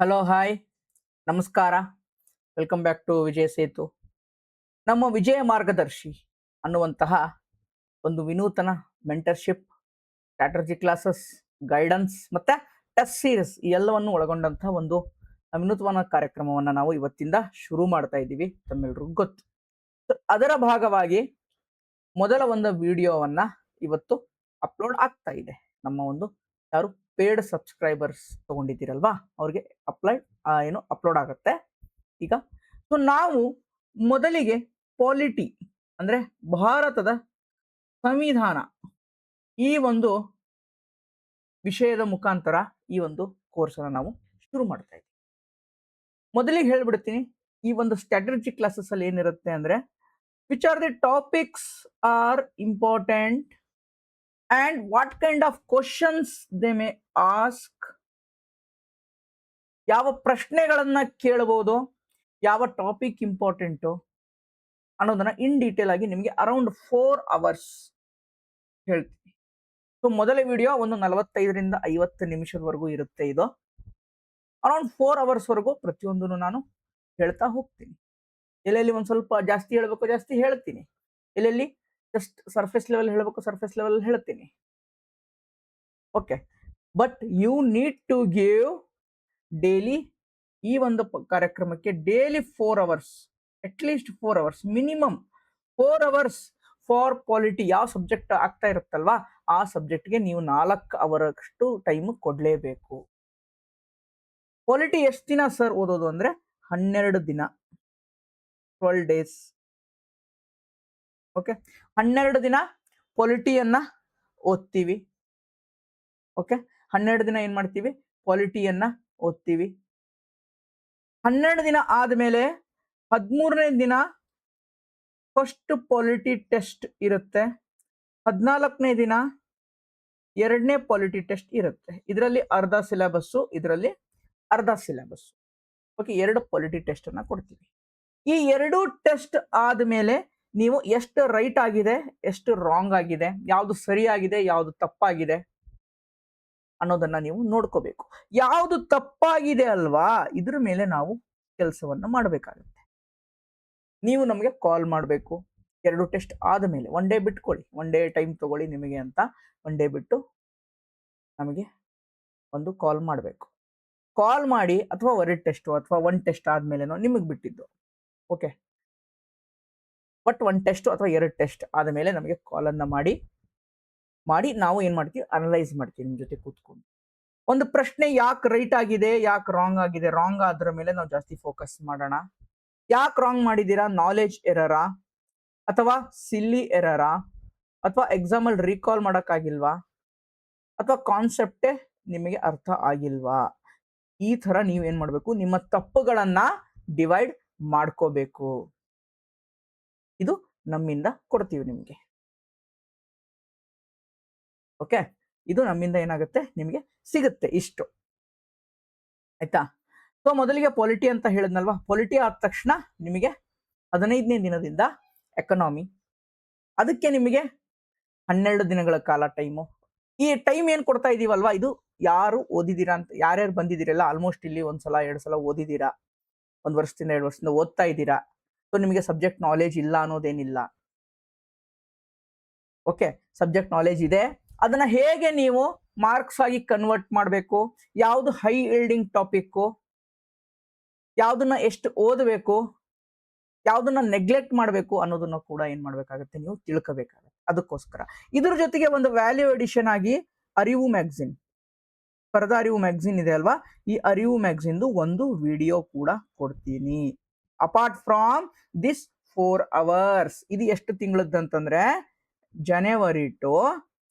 Hello hi ನಮಸ್ಕಾರ. Welcome back to ವಿಜಯ ಸೇತು. ನಮ್ಮ ವಿಜಯ ಮಾರ್ಗದರ್ಶಿ ಅನ್ನುವಂತಹ ಒಂದು ವಿನೂತನ ಮೆಂಟರ್ಶಿಪ್, ಸ್ಟ್ರಾಟಜಿ ಕ್ಲಾಸಸ್, ಗೈಡೆನ್ಸ್ ಮತ್ತೆ ಟೆಸ್ಟ್ ಸೀರೀಸ್ ಈ ಎಲ್ಲವನ್ನು ಒಳಗೊಂಡಂತಹ ಒಂದು ವಿನೂತನ ಕಾರ್ಯಕ್ರಮವನ್ನು ನಾವು ಇವತ್ತಿಂದ ಶುರು ಮಾಡ್ತಾ ಇದ್ದೀವಿ. ತಮ್ಮೆಲ್ಲರಿಗೂ ಗೊತ್ತು. ಅದರ ಭಾಗವಾಗಿ ಮೊದಲ ಒಂದು ವಿಡಿಯೋವನ್ನ ಇವತ್ತು ಅಪ್ಲೋಡ್ ಆಗ್ತಾ ಇದೆ. ನಮ್ಮ ಒಂದು ಯಾರು ಪೇಡ್ ಸಬ್ಸ್ಕ್ರೈಬರ್ಸ್ ತಗೊಂಡಿದ್ದೀರಲ್ವಾ ಅವ್ರಿಗೆ ಅಪ್ಲೋಡ್ ಆಗುತ್ತೆ ಈಗ. ಸೊ ನಾವು ಮೊದಲಿಗೆ ಪಾಲಿಟಿ ಅಂದ್ರೆ ಭಾರತದ ಸಂವಿಧಾನ ಈ ಒಂದು ವಿಷಯದ ಮುಖಾಂತರ ಈ ಒಂದು ಕೋರ್ಸ್ ಅನ್ನು ನಾವು ಶುರು ಮಾಡ್ತಾ ಇದ್ದೀವಿ. ಮೊದಲಿಗೆ ಹೇಳ್ಬಿಡ್ತೀನಿ, ಈ ಒಂದು ಸ್ಟ್ರಾಟಜಿ ಕ್ಲಾಸಸ್ ಅಲ್ಲಿ ಏನಿರುತ್ತೆ ಅಂದ್ರೆ which are the topics are important and what kind of questions they may ask, ಯಾವ ಪ್ರಶ್ನೆಗಳನ್ನ ಕೇಳಬಹುದು, ಯಾವ ಟಾಪಿಕ್ ಇಂಪಾರ್ಟೆಂಟು ಅನ್ನೋದನ್ನ ಇನ್ ಡೀಟೇಲ್ ಆಗಿ ನಿಮಗೆ ಅರೌಂಡ್ 4 hours ಹೇಳ್ತೀನಿ. ಸೊ ಮೊದಲ ವಿಡಿಯೋ ಒಂದು 45ರಿಂದ 50 ನಿಮಿಷದವರೆಗೂ ಇರುತ್ತೆ. ಇದು ಅರೌಂಡ್ 4 hours ವರೆಗೂ ಪ್ರತಿಯೊಂದನ್ನು ನಾನು ಹೇಳ್ತಾ ಹೋಗ್ತೀನಿ. ಎಲ್ಲೆಲ್ಲಿ ಒಂದ್ ಸ್ವಲ್ಪ ಜಾಸ್ತಿ ಹೇಳ್ಬೇಕು ಜಾಸ್ತಿ ಹೇಳ್ತೀನಿ, ಎಲ್ಲೆಲ್ಲಿ ಜಸ್ಟ್ ಸರ್ಫೇಸ್ ಲೆವೆಲ್ ಹೇಳಬೇಕು ಸರ್ಫೇಸ್ ಲೆವೆಲ್ ಹೇಳ್ತೀನಿ. Okay, but you need to give daily ಈ ಒಂದು ಕಾರ್ಯಕ್ರಮಕ್ಕೆ daily 4 hours, at least 4 hours, minimum 4 hours for polity. ಯಾವ ಸಬ್ಜೆಕ್ಟ್ ಆಗ್ತಾ ಇರುತ್ತಲ್ವಾ ಆ ಸಬ್ಜೆಕ್ಟ್ಗೆ ನೀವು 4 hour ಅಷ್ಟು ಟೈಮ್ ಕೊಡ್ಲೇಬೇಕು. ಪಾಲಿಟಿ ಎಷ್ಟು ದಿನ ಸರ್ ಓದೋದು ಅಂದ್ರೆ 12 ದಿನ, 12 days. ಓಕೆ, 12 ದಿನ ಪಾಲಿಟಿಯನ್ನ ಓದ್ತೀವಿ. ಓಕೆ, 12 ದಿನ ಏನ್ ಮಾಡ್ತೀವಿ, ಪಾಲಿಟಿಯನ್ನ ಓದ್ತೀವಿ. 12 ದಿನ ಆದ್ಮೇಲೆ 13ನೇ ದಿನ ಫಸ್ಟ್ ಪಾಲಿಟಿ ಟೆಸ್ಟ್ ಇರುತ್ತೆ. 14ನೇ ದಿನ 2ನೇ ಪಾಲಿಟಿ ಟೆಸ್ಟ್ ಇರುತ್ತೆ. ಇದರಲ್ಲಿ ಅರ್ಧ ಸಿಲೆಬಸ್ಸು, ಇದರಲ್ಲಿ ಅರ್ಧ ಸಿಲೆಬಸ್. ಓಕೆ, 2 ಪಾಲಿಟಿ ಟೆಸ್ಟ್ ಅನ್ನ ಕೊಡ್ತೀವಿ. ಈ 2 ಟೆಸ್ಟ್ ಆದ್ಮೇಲೆ ನೀವು ಎಷ್ಟು ರೈಟ್ ಆಗಿದೆ ಎಷ್ಟು ರಾಂಗ್ ಆಗಿದೆ, ಯಾವುದು ಸರಿಯಾಗಿದೆ ಯಾವುದು ತಪ್ಪಾಗಿದೆ ಅನ್ನೋದನ್ನ ನೀವು ನೋಡ್ಕೋಬೇಕು. ಯಾವುದು ತಪ್ಪಾಗಿದೆ ಅಲ್ವಾ ಇದ್ರ ಮೇಲೆ ನಾವು ಕೆಲಸವನ್ನ ಮಾಡಬೇಕಾಗುತ್ತೆ. ನೀವು ನಮಗೆ ಕಾಲ್ ಮಾಡಬೇಕು 2 ಟೆಸ್ಟ್ ಆದಮೇಲೆ. 1 ಡೇ ಬಿಟ್ಕೊಳ್ಳಿ, 1 ಡೇ ಟೈಮ್ ತಗೊಳ್ಳಿ ನಿಮಗೆ ಅಂತ. 1 ಡೇ ಬಿಟ್ಟು ನಮಗೆ ಒಂದು ಕಾಲ್ ಮಾಡಬೇಕು. ಕಾಲ್ ಮಾಡಿ, ಅಥವಾ 2 ಟೆಸ್ಟ್ ಅಥವಾ 1 ಟೆಸ್ಟ್ ಆದ್ಮೇಲೆನೋ ನಿಮಗೆ ಬಿಟ್ಟಿದ್ದು. ಓಕೆ, ಬಟ್ 1 ಟೆಸ್ಟ್ ಅಥವಾ 2 ಟೆಸ್ಟ್ ಆದಮೇಲೆ ನಮಗೆ ಕಾಲ್ ಅನ್ನ ಮಾಡಿ ನಾವು ಏನ್ ಮಾಡ್ತೀವಿ, ಅನಲೈಸ್ ಮಾಡ್ತೀವಿ ನಿಮ್ ಜೊತೆ ಕೂತ್ಕೊಂಡು. ಒಂದು ಪ್ರಶ್ನೆ ಯಾಕೆ ರೈಟ್ ಆಗಿದೆ ಯಾಕೆ ರಾಂಗ್ ಆಗಿದೆ, ರಾಂಗ್ ಆದ್ರ ಮೇಲೆ ನಾವು ಜಾಸ್ತಿ ಫೋಕಸ್ ಮಾಡೋಣ. ಯಾಕೆ ರಾಂಗ್ ಮಾಡಿದೀರಾ, ನಾಲೆಜ್ ಎರರಾ ಅಥವಾ ಸಿಲ್ಲಿ ಎರರಾ ಅಥವಾ ಎಕ್ಸಾಮ್ ಅಲ್ಲಿ ರೀಕಾಲ್ ಮಾಡಕ್ಕಾಗಿಲ್ವಾ ಅಥವಾ ಕಾನ್ಸೆಪ್ಟೇ ನಿಮಗೆ ಅರ್ಥ ಆಗಿಲ್ವಾ, ಈ ತರ ನೀವು ಏನ್ ಮಾಡ್ಬೇಕು, ನಿಮ್ಮ ತಪ್ಪುಗಳನ್ನ ಡಿವೈಡ್ ಮಾಡ್ಕೋಬೇಕು. ಇದು ನಮ್ಮಿಂದ ಕೊಡ್ತೀವಿ ನಿಮ್ಗೆ. ಓಕೆ, ಇದು ನಮ್ಮಿಂದ ಏನಾಗುತ್ತೆ ನಿಮಗೆ ಸಿಗುತ್ತೆ ಇಷ್ಟು, ಆಯ್ತಾ. ಸೊ ಮೊದಲಿಗೆ ಪಾಲಿಟಿ ಅಂತ ಹೇಳಿದ್ನಲ್ವಾ, ಪಾಲಿಟಿ ಆದ ತಕ್ಷಣ ನಿಮಗೆ 15ನೇ ದಿನದಿಂದ ಎಕನಾಮಿ, ಅದಕ್ಕೆ ನಿಮಗೆ 12 ದಿನಗಳ ಕಾಲ ಟೈಮು. ಈ ಟೈಮ್ ಏನ್ ಕೊಡ್ತಾ ಇದೀವಲ್ವಾ, ಇದು ಯಾರು ಓದಿದೀರಾ ಅಂತ, ಯಾರ್ಯಾರು ಬಂದಿದ್ದೀರಲ್ಲ ಆಲ್ಮೋಸ್ಟ್ ಇಲ್ಲಿ 1 ಸಲ 2 ಸಲ ಓದಿದ್ದೀರಾ, 1 ವರ್ಷದಿಂದ 2 ವರ್ಷದಿಂದ ಓದ್ತಾ ಇದ್ದೀರಾ. ಸೊ ನಿಮಗೆ ಸಬ್ಜೆಕ್ಟ್ ನಾಲೆಜ್ ಇಲ್ಲ ಅನ್ನೋದೇನಿಲ್ಲ. ಓಕೆ, ಸಬ್ಜೆಕ್ಟ್ ನಾಲೆಜ್ ಇದೆ. ಅದನ್ನ ಹೇಗೆ ನೀವು ಮಾರ್ಕ್ಸ್ ಆಗಿ ಕನ್ವರ್ಟ್ ಮಾಡಬೇಕು, ಯಾವ್ದು ಹೈ ಇಲ್ಡಿಂಗ್ ಟಾಪಿಕ್, ಯಾವ್ದನ್ನ ಎಷ್ಟು ಓದಬೇಕು, ಯಾವ್ದನ್ನ ನೆಗ್ಲೆಕ್ಟ್ ಮಾಡಬೇಕು ಅನ್ನೋದನ್ನ ಕೂಡ ಏನ್ ಮಾಡ್ಬೇಕಾಗತ್ತೆ, ನೀವು ತಿಳ್ಕೋಬೇಕಾಗತ್ತೆ. ಅದಕ್ಕೋಸ್ಕರ ಇದ್ರ ಜೊತೆಗೆ ಒಂದು ವ್ಯಾಲ್ಯೂ ಎಡಿಷನ್ ಆಗಿ ಅರಿವು ಮ್ಯಾಗಝಿನ್, ಸ್ಪರ್ಧಾ ಅರಿವು ಮ್ಯಾಗಝಿನ್ ಇದೆ ಅಲ್ವಾ, ಈ ಅರಿವು ಮ್ಯಾಗಝಿನ್ ಒಂದು ವಿಡಿಯೋ ಕೂಡ ಕೊಡ್ತೀನಿ. Apart from this 4 hours. ಇದು ಎಷ್ಟು ತಿಂಗಳದಂತಂದ್ರೆ ಜನವರಿ ಟು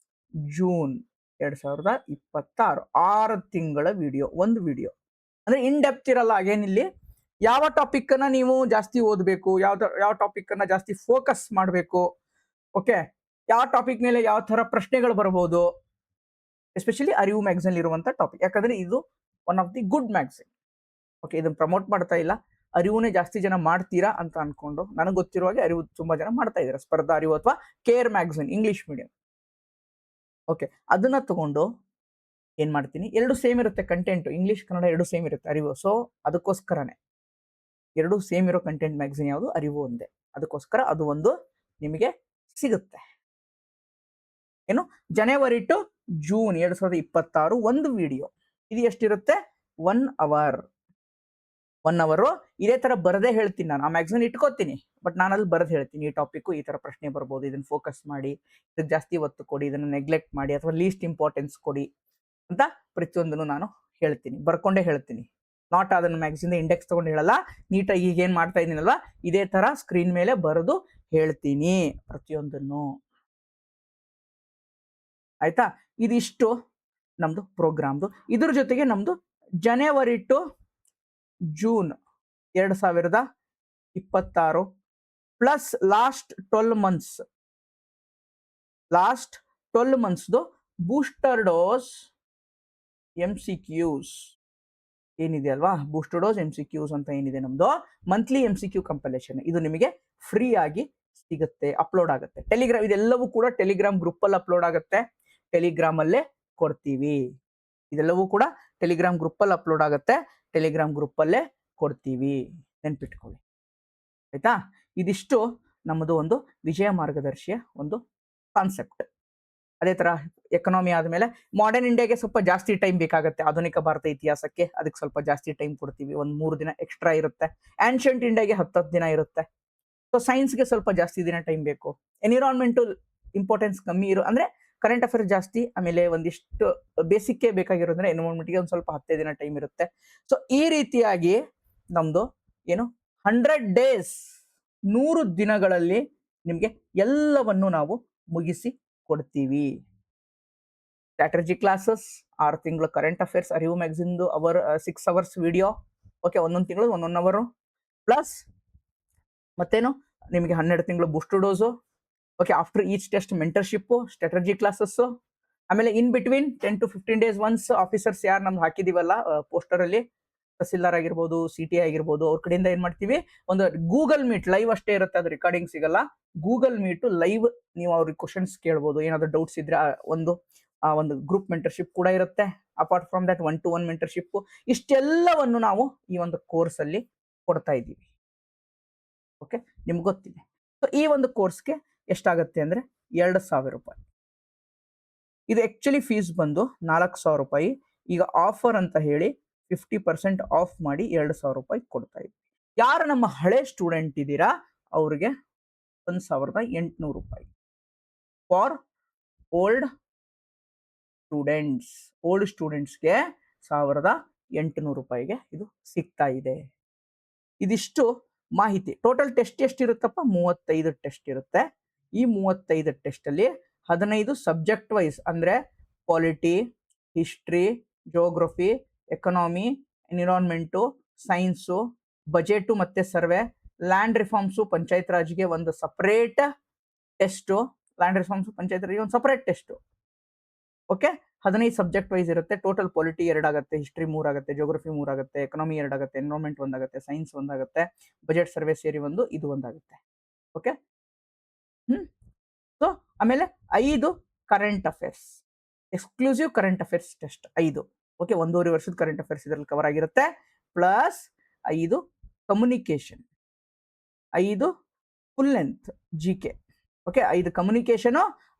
ಜೂನ್ 2026, 6 ತಿಂಗಳ ವಿಡಿಯೋ, ಒಂದು ವಿಡಿಯೋ. ಅಂದ್ರೆ ಇನ್ ಡೆಪ್ತ್ ಇರಲ್ಲ. ಇಲ್ಲಿ ಯಾವ ಟಾಪಿಕ್ ಅನ್ನ ನೀವು ಜಾಸ್ತಿ ಓದಬೇಕು, ಯಾವ ಟಾಪಿಕ್ ಅನ್ನ ಜಾಸ್ತಿ ಫೋಕಸ್ ಮಾಡಬೇಕು, ಓಕೆ, ಯಾವ ಟಾಪಿಕ್ ಮೇಲೆ ಯಾವ ತರ ಪ್ರಶ್ನೆಗಳು ಬರಬಹುದು, ಎಸ್ಪೆಷಲಿ ಅರಿವು ಮ್ಯಾಗಝಿನ್ ಇರುವಂತ ಟಾಪಿಕ್. ಯಾಕಂದ್ರೆ ಇದು one of the good magazine. Okay, ಇದನ್ನ ಪ್ರಮೋಟ್ ಮಾಡ್ತಾ ಇಲ್ಲ, ಅರಿವುನೇ ಜಾಸ್ತಿ ಜನ ಮಾಡ್ತೀರಾ ಅಂತ ಅನ್ಕೊಂಡು, ನನಗೆ ಗೊತ್ತಿರುವ ಹಾಗೆ ಅರಿವು ತುಂಬಾ ಜನ ಮಾಡ್ತಾ ಇದ್ದಾರೆ. ಸ್ಪರ್ಧಾ ಅರಿವು ಅಥವಾ care magazine English medium. Okay, ಅದನ್ನ ತಗೊಂಡು ಏನ್ ಮಾಡ್ತೀನಿ, ಎರಡು ಸೇಮ್ ಇರುತ್ತೆ ಕಂಟೆಂಟ್, ಇಂಗ್ಲಿಷ್ ಕನ್ನಡ ಎರಡು ಸೇಮ್ ಇರುತ್ತೆ ಅರಿವು. ಸೊ ಅದಕ್ಕೋಸ್ಕರನೇ ಎರಡು ಸೇಮ್ ಇರೋ ಕಂಟೆಂಟ್ ಮ್ಯಾಗಝಿನ್ ಯಾವುದು, ಅರಿವು ಒಂದೇ. ಅದಕ್ಕೋಸ್ಕರ ಅದು ಒಂದು ನಿಮಗೆ ಸಿಗುತ್ತೆ. ಏನು, ಜನವರಿ ಟು ಜೂನ್ 2026 ಒಂದು ವಿಡಿಯೋ. ಇದು ಎಷ್ಟಿರುತ್ತೆ, 1 ಅವರ್. 1 ಅವರು ಇದೇ ತರ ಬರದೇ ಹೇಳ್ತೀನಿ ನಾನು. ಆ ಮ್ಯಾಗಝಿನ್ ಇಟ್ಕೋತೀನಿ, ಬಟ್ ನಾನು ಅಲ್ಲಿ ಬರೆದು ಹೇಳ್ತೀನಿ, ಈ ಟಾಪಿಕ್ ಈ ತರ ಪ್ರಶ್ನೆ ಬರ್ಬೋದು, ಇದನ್ನ ಫೋಕಸ್ ಮಾಡಿ, ಇದಕ್ಕೆ ಜಾಸ್ತಿ ಒತ್ತು ಕೊಡಿ, ಇದನ್ನ ನೆಗ್ಲೆಕ್ಟ್ ಮಾಡಿ ಅಥವಾ ಲೀಸ್ಟ್ ಇಂಪಾರ್ಟೆನ್ಸ್ ಕೊಡಿ ಅಂತ ಪ್ರತಿಯೊಂದನ್ನು ನಾನು ಹೇಳ್ತೀನಿ, ಬರ್ಕೊಂಡೇ ಹೇಳ್ತೀನಿ. ನಾಟ್ ಅದನ್ನ ಮ್ಯಾಗಝಿನ್ ಇಂಡೆಕ್ಸ್ ತಗೊಂಡು ಹೇಳಲ್ಲ, ನೀಟಾಗಿ ಈಗ ಏನ್ ಮಾಡ್ತಾ ಇದೀನಲ್ವಾ ಇದೇ ತರ ಸ್ಕ್ರೀನ್ ಮೇಲೆ ಬರೆದು ಹೇಳ್ತೀನಿ ಪ್ರತಿಯೊಂದನ್ನು. ಆಯ್ತಾ, ಇದಿಷ್ಟು ನಮ್ದು ಪ್ರೋಗ್ರಾಮ್ದು. ಇದ್ರ ಜೊತೆಗೆ ನಮ್ದು January to June 2026 plus last 12 ಮಂತ್ಸ್ದು ಬೂಸ್ಟರ್ ಡೋಸ್ MCQs ಏನಿದೆ ಅಲ್ವಾ, ಬೂಸ್ಟರ್ ಡೋಸ್ MCQs ಅಂತ ಏನಿದೆ ನಮ್ದು ಮಂತ್ಲಿ MCQ ಕಂಪೈಲೇಷನ್, ಇದು ನಿಮಗೆ ಫ್ರೀ ಆಗಿ ಸಿಗುತ್ತೆ, ಅಪ್ಲೋಡ್ ಆಗುತ್ತೆ ಟೆಲಿಗ್ರಾಮ್. ಇದೆಲ್ಲವೂ ಕೂಡ ಟೆಲಿಗ್ರಾಮ್ ಗ್ರೂಪ್ ಅಲ್ಲಿ ಅಪ್ಲೋಡ್ ಆಗುತ್ತೆ, ಟೆಲಿಗ್ರಾಮ್ ಅಲ್ಲೇ ಕೊಡ್ತೀವಿ. ಇದೆಲ್ಲವೂ ಕೂಡ ಟೆಲಿಗ್ರಾಮ್ ಗ್ರೂಪ್ ಅಲ್ಲಿ ಅಪ್ಲೋಡ್ ಆಗುತ್ತೆ, ಟೆಲಿಗ್ರಾಮ್ ಗ್ರೂಪ್ ಅಲ್ಲೇ ಕೊಡ್ತೀವಿ, ನೆನ್ಪಿಟ್ಕೊಳ್ಳಿ. ಆಯ್ತಾ, ಇದಿಷ್ಟು ನಮ್ಮದು ಒಂದು ವಿಜಯ ಮಾರ್ಗದರ್ಶಿಯ ಒಂದು ಕಾನ್ಸೆಪ್ಟ್. ಅದೇ ತರ ಎಕನಾಮಿ ಆದ್ಮೇಲೆ ಮಾಡರ್ನ್ ಇಂಡಿಯಾಗೆ ಸ್ವಲ್ಪ ಜಾಸ್ತಿ ಟೈಮ್ ಬೇಕಾಗುತ್ತೆ, ಆಧುನಿಕ ಭಾರತ ಇತಿಹಾಸಕ್ಕೆ ಅದಕ್ಕೆ ಸ್ವಲ್ಪ ಜಾಸ್ತಿ ಟೈಮ್ ಕೊಡ್ತೀವಿ, ಒಂದು 3 ದಿನ ಎಕ್ಸ್ಟ್ರಾ ಇರುತ್ತೆ. ಆನ್ಷಿಯಂಟ್ ಇಂಡಿಯಾಗೆ 10 ದಿನ ಇರುತ್ತೆ. ಸೊ ಸೈನ್ಸ್ಗೆ ಸ್ವಲ್ಪ ಜಾಸ್ತಿ ದಿನ ಟೈಮ್ ಬೇಕು. ಎನ್ವಿರಾನ್ಮೆಂಟ್ ಇಂಪಾರ್ಟೆನ್ಸ್ ಕಮ್ಮಿ ಅಂದ್ರೆ ಕರೆಂಟ್ ಅಫೇರ್ಸ್ ಜಾಸ್ತಿ, ಆಮೇಲೆ ಒಂದಿಷ್ಟು ಬೇಸಿಕ್ಗೆ ಬೇಕಾಗಿರೋದ್ರೆ ಎನ್ವಿರಾನ್ಮೆಂಟ್ಗೆ ಒಂದು ಸ್ವಲ್ಪ 10 ದಿನ ಟೈಮ್ ಇರುತ್ತೆ. ಸೊ ಈ ರೀತಿಯಾಗಿ ನಮ್ದು ಏನು 100 ಡೇಸ್ 100 ದಿನಗಳಲ್ಲಿ ನಿಮ್ಗೆ ಎಲ್ಲವನ್ನು ನಾವು ಮುಗಿಸಿ ಕೊಡ್ತೀವಿ. ಸ್ಟ್ರಾಟಜಿ ಕ್ಲಾಸಸ್, 6 ತಿಂಗಳು current affairs, Arivu magazine hour 6 hours video, okay, ಒಂದೊಂದು ತಿಂಗಳು 1 ಅವರ್, ಪ್ಲಸ್ ಮತ್ತೇನು ನಿಮಗೆ 12 ತಿಂಗಳು booster dose, okay, after each test mentorship, strategy classes, ಆಮೇಲೆ in between 10 to 15 days once officers ಯಾರು ನಮ್ದು ಹಾಕಿದೀವಲ್ಲ ಪೋಸ್ಟರ್ ಅಲ್ಲಿ, ತಹಸೀಲ್ದಾರ್ ಆಗಿರ್ಬೋದು, CT ಆಗಿರ್ಬೋದು, ಅವ್ರ ಕಡೆಯಿಂದ ಏನ್ ಮಾಡ್ತೀವಿ, ಒಂದು ಗೂಗಲ್ ಮೀಟ್ ಲೈವ್ ಅಷ್ಟೇ ಇರುತ್ತೆ, ಅದು ರೆಕಾರ್ಡಿಂಗ್ ಸಿಗಲ್ಲ. ಗೂಗಲ್ ಮೀಟ್ ಲೈವ್ ನೀವು ಅವ್ರಿಗೆ ಕ್ವಶನ್ಸ್ ಕೇಳ್ಬೋದು, ಏನಾದ್ರು ಡೌಟ್ಸ್ ಇದ್ರೆ ಒಂದು ಗ್ರೂಪ್ ಮೆಂಟರ್ಶಿಪ್ ಕೂಡ ಇರುತ್ತೆ. Apart from that 1-to-1 mentorship, ಇಷ್ಟೆಲ್ಲವನ್ನು ನಾವು ಈ ಒಂದು ಕೋರ್ಸ್ ಅಲ್ಲಿ ಕೊಡ್ತಾ ಇದ್ದೀವಿ. ಓಕೆ, ನಿಮ್ಗೆ ಗೊತ್ತಿದೆ. ಸೊ ಈ ಒಂದು ಕೋರ್ಸ್ಗೆ ಎಷ್ಟಾಗುತ್ತೆ ಅಂದ್ರೆ 2,000 ರೂಪಾಯಿ. ಇದು ಆಕ್ಚುಲಿ ಫೀಸ್ ಬಂದು 4,000 ರೂಪಾಯಿ. ಈಗ ಆಫರ್ ಅಂತ ಹೇಳಿ 50% ಆಫ್ ಮಾಡಿ 2,000 ರೂಪಾಯಿ ಕೊಡ್ತಾ ಇದ್ವಿ. ಯಾರು ನಮ್ಮ ಹಳೆ ಸ್ಟೂಡೆಂಟ್ ಇದ್ದೀರಾ ಅವ್ರಿಗೆ 1,800 ರೂಪಾಯಿ. ಫಾರ್ ಓಲ್ಡ್ ಸ್ಟೂಡೆಂಟ್ಸ್ಗೆ 1,800 ರೂಪಾಯಿಗೆ ಇದು ಸಿಗ್ತಾ ಇದೆ. ಇದಿಷ್ಟು ಮಾಹಿತಿ. ಟೋಟಲ್ ಟೆಸ್ಟ್ ಎಷ್ಟಿರುತ್ತಪ್ಪ, 35 ಟೆಸ್ಟ್ ಇರುತ್ತೆ. ಈ 35 ಟೆಸ್ಟ್ ಅಲ್ಲಿ 15 ಸಬ್ಜೆಕ್ಟ್ ವೈಸ್, ಅಂದ್ರೆ polity, history, geography, economy, environment, science, budget ಮತ್ತೆ ಸರ್ವೆ, ಲ್ಯಾಂಡ್ ರಿಫಾರ್ಮ್ಸು, ಪಂಚಾಯತ್ ರಾಜ್ಗೆ ಒಂದು separate test, land reforms panchayat ರಾಜ್ಗೆ ಒಂದು separate test. Okay, 15 subject wise ಇರುತ್ತೆ. ಟೋಟಲ್ ಪಾಲಿಟಿ 2 ಆಗುತ್ತೆ, ಹಿಸ್ಟ್ರಿ 3 ಆಗುತ್ತೆ, ಜೋಗ್ರಫಿ 3 ಆಗುತ್ತೆ, ಎಕನಾಮಿ 2 ಆಗುತ್ತೆ, ಎನ್ವಿರಾನ್ಮೆಂಟ್ 1 ಆಗುತ್ತೆ, ಸೈನ್ಸ್ 1 ಆಗುತ್ತೆ, ಬಜೆಟ್ ಸರ್ವೆ ಸೇರಿ ಇದು 1 ಆಗುತ್ತೆ. ಓಕೆ, ಸೊ ಆಮೇಲೆ 5 current affairs, exclusive current affairs test 5. Okay, 1.5 ವರ್ಷದ ಕರೆಂಟ್ ಅಫೇರ್ಸ್ ಇದರಲ್ಲಿ ಕವರ್ ಆಗಿರುತ್ತೆ. Plus 5 communication, 5 full length GK. Okay, 5 communication,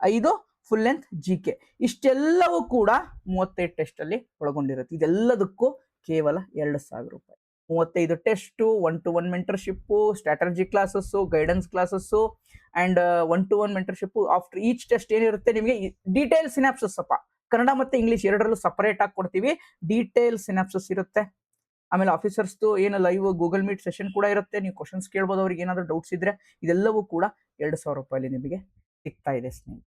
5 full length GK. ಇಷ್ಟೆಲ್ಲವೂ ಕೂಡ 35 ಟೆಸ್ಟ್ ಅಲ್ಲಿ ಒಳಗೊಂಡಿರುತ್ತೆ. ಇದೆಲ್ಲದಕ್ಕೂ ಕೇವಲ 2,000 ರೂಪಾಯಿ. 35 test, 1-to-1 mentorship, strategy classes, guidance classes and 1-to-1 mentorship. After each test ಏನಿರುತ್ತೆ ನಿಮಗೆ ಡೀಟೇಲ್ ಸಿನಾಪ್ಸಸ್ ಅಪ್ಪ, ಕನ್ನಡ ಮತ್ತೆ ಇಂಗ್ಲಿಷ್ ಎರಡರಲ್ಲೂ ಸಪರೇಟ್ ಆಗಿ ಕೊಡ್ತೀವಿ. ಡೀಟೇಲ್ ಸಿನಾಪ್ಸಸ್ ಇರುತ್ತೆ. ಆಮೇಲೆ ಆಫೀಸರ್ಸ್ ಏನು ಲೈವ್ ಗೂಗಲ್ ಮೀಟ್ ಸೆಷನ್ ಕೂಡ ಇರುತ್ತೆ, ನೀವು ಕ್ವಶನ್ಸ್ ಕೇಳ್ಬೋದು ಅವ್ರಿಗೆ ಏನಾದ್ರು ಡೌಟ್ಸ್ ಇದ್ರೆ. ಇದೆಲ್ಲವೂ ಕೂಡ 2,000 ರೂಪಾಯಿ ನಿಮಗೆ ಸಿಗ್ತಾ ಇದೆ ಸ್ನೇಹಿತರೆ.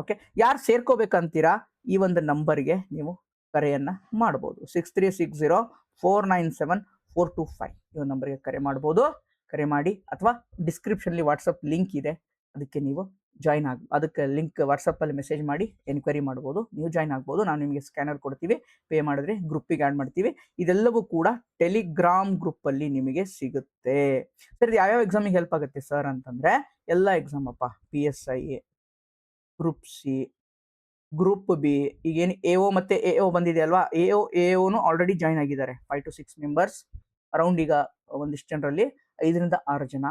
ಓಕೆ, ಯಾರು ಸೇರ್ಕೋಬೇಕಂತೀರಾ ಈ ಒಂದು ನಂಬರ್ಗೆ ನೀವು ಕರೆಯನ್ನ ಮಾಡಬಹುದು. 6360497425 ಈ ನಂಬರ್ಗೆ ಕರೆ ಮಾಡಬಹುದು. ಕರೆ ಮಾಡಿ, ಅಥವಾ ಡಿಸ್ಕ್ರಿಪ್ಷನ್ಲಿ ವಾಟ್ಸಪ್ ಲಿಂಕ್ ಇದೆ, ಅದಕ್ಕೆ ನೀವು ಜಾಯ್ನ್ ಅದಕ್ಕೆ ಲಿಂಕ್ ವಾಟ್ಸಪ್ ಅಲ್ಲಿ ಮೆಸೇಜ್ ಮಾಡಿ ಎನ್ಕ್ವೈರಿ ಮಾಡ್ಬೋದು. ನೀವು ಜಾಯ್ನ್ ಆಗ್ಬೋದು. ನಾವು ನಿಮಗೆ ಸ್ಕ್ಯಾನರ್ ಕೊಡ್ತೀವಿ, ಪೇ ಮಾಡಿದ್ರೆ ಗ್ರೂಪಿಗೆ ಆ್ಯಡ್ ಮಾಡ್ತೀವಿ. ಇದೆಲ್ಲವೂ ಕೂಡ ಟೆಲಿಗ್ರಾಮ್ ಗ್ರೂಪ್ ಅಲ್ಲಿ ನಿಮಗೆ ಸಿಗುತ್ತೆ. ಸರ್, ಇದು ಯಾವ್ಯಾವ ಎಕ್ಸಾಮಿಗೆ ಹೆಲ್ಪ್ ಆಗುತ್ತೆ ಸರ್ ಅಂತಂದ್ರೆ, ಎಲ್ಲ ಎಕ್ಸಾಮ್ ಅಪ್ಪ, PSI, group C, group B ಈಗೇನು ಎಒ ಮತ್ತೆ ಎಒ ಬಂದಿದೆ ಅಲ್ವಾ, ಎಒನು ಆಲ್ರೆಡಿ ಜಾಯ್ನ್ ಆಗಿದ್ದಾರೆ 5 to 6 ಮೆಂಬರ್ಸ್ ಅರೌಂಡ್. ಈಗ ಒಂದಿಷ್ಟು ಜನರಲ್ಲಿ 5ರಿಂದ 6 ಜನ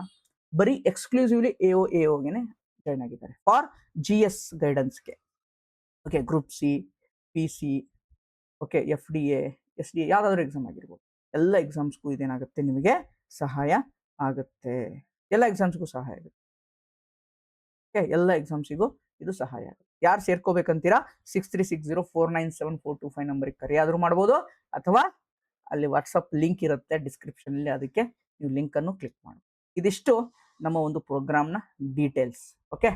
ಬರೀ ಎಕ್ಸ್ಕ್ಲೂಸಿವ್ಲಿ ಎಒಗೆನೆ ಜಾಯ್ನ್ ಆಗಿದ್ದಾರೆ ಫಾರ್ GS ಗೈಡೆನ್ಸ್ಗೆ. Okay, group C, PC, okay, FDA, SDA ಯಾವ್ದಾದ್ರು ಎಕ್ಸಾಮ್ ಆಗಿರ್ಬೋದು, ಎಲ್ಲ ಎಕ್ಸಾಮ್ಸ್ಗೂ ಇದೇನಾಗುತ್ತೆ ನಿಮಗೆ ಸಹಾಯ ಆಗುತ್ತೆ. ಎಲ್ಲ ಎಕ್ಸಾಮ್ಸ್ಗೂ ಸಹಾಯ ಆಗುತ್ತೆ. ಓಕೆ, ಎಲ್ಲ ಎಕ್ಸಾಮ್ಸಿಗೂ ಇದು ಸಹಾಯ ಆಗುತ್ತೆ. ಯಾರು ಸೇರ್ಕೋಬೇಕಂತೀರಾ 6360497425 ನಂಬರ್ಗೆ ಕರೆಯಾದ್ರೂ ಮಾಡ್ಬೋದು, ಅಥವಾ ಅಲ್ಲಿ ವಾಟ್ಸಪ್ ಲಿಂಕ್ ಇರುತ್ತೆ ಡಿಸ್ಕ್ರಿಪ್ಷನ್ ಅಲ್ಲಿ, ಅದಕ್ಕೆ ನೀವು ಲಿಂಕ್ ಅನ್ನು ಕ್ಲಿಕ್ ಮಾಡಿ. ಇದಿಷ್ಟು ನಮ್ಮ ಒಂದು ಪ್ರೋಗ್ರಾಮ್ನ ಡೀಟೇಲ್ಸ್. ಓಕೆ,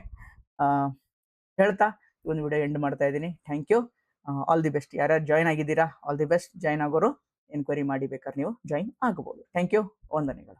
ಹೇಳ್ತಾ ಈ ಒಂದು ವಿಡಿಯೋ ಎಂಡ್ ಮಾಡ್ತಾ ಇದ್ದೀನಿ. Thank you, all the best. ಯಾರ್ಯಾರು ಜಾಯ್ನ್ ಆಗಿದ್ದೀರಾ ಆಲ್ ದಿ ಬೆಸ್ಟ್. ಜಾಯ್ನ್ ಆಗೋರು ಎನ್ಕ್ವೈರಿ ಮಾಡಿ ಬೇಕಾದ್ರೆ ನೀವು ಜಾಯ್ನ್ ಆಗಬಹುದು. ಥ್ಯಾಂಕ್ ಯು, ವಂದನೆಗಳು.